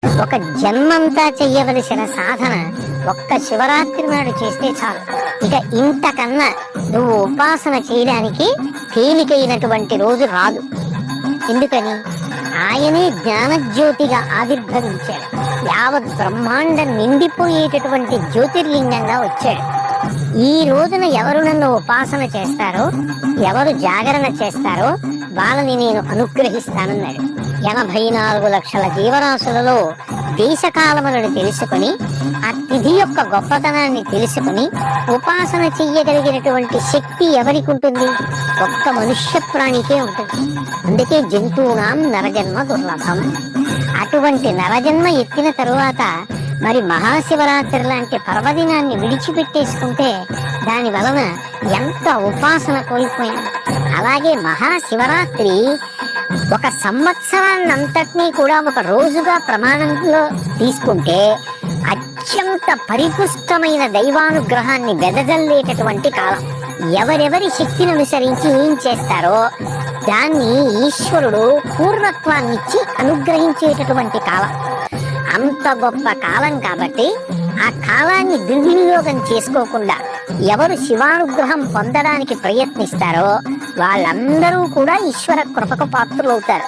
ఒక జన్మంతా చెయ్యవలసిన సాధన ఒక్క శివరాత్రి నాడు చేస్తే చాలు. ఇక ఇంతకన్నా నువ్వు ఉపాసన చేయడానికి తేలికైనటువంటి రోజు రాదు. ఎందుకని? ఆయనే జ్ఞానజ్యోతిగా ఆవిర్భవించాడు. యావత్ బ్రహ్మాండం నిండిపోయేటటువంటి జ్యోతిర్లింగంగా వచ్చాడు. ఈ రోజున ఎవరు నన్ను ఉపాసన చేస్తారో, ఎవరు జాగరణ చేస్తారో వాళ్ళని నేను అనుగ్రహిస్తానన్నాడు. 84 లక్షల జీవరాశులలో దేశకాలములను తెలుసుకుని, ఆ తిథి యొక్క గొప్పతనాన్ని తెలుసుకుని ఉపాసన చెయ్యగలిగినటువంటి శక్తి ఎవరికి ఉంటుంది? ఒక్క మనుష్య ప్రాణికే ఉంటుంది. అందుకే జంతువునాం నరజన్మ దుర్లభం. అటువంటి నరజన్మ ఎత్తిన తరువాత మరి మహాశివరాత్రి లాంటి పర్వదినాన్ని విడిచిపెట్టేసుకుంటే దాని వలన ఎంత ఉపాసన కోల్పోయాం. అలాగే మహాశివరాత్రి ఒక సంవత్సరాన్నంతటినీ కూడా ఒక రోజుగా ప్రమాణంలో తీసుకుంటే అత్యంత పరిపుష్టమైన దైవానుగ్రహాన్ని వెదజల్లేటటువంటి కాలం. ఎవరెవరి శక్తిని అనుసరించి ఏం చేస్తారో దాన్ని ఈశ్వరుడు పూర్ణత్వాన్నిచ్చి అనుగ్రహించేటటువంటి కాలం. అంత గొప్ప కాలం కాబట్టి ఆ కాలాన్ని దుర్వినియోగం చేసుకోకుండా ఎవరు శివానుగ్రహం పొందడానికి ప్రయత్నిస్తారో వాళ్ళందరూ కూడా ఈశ్వర కృపకు పాత్రులవుతారు.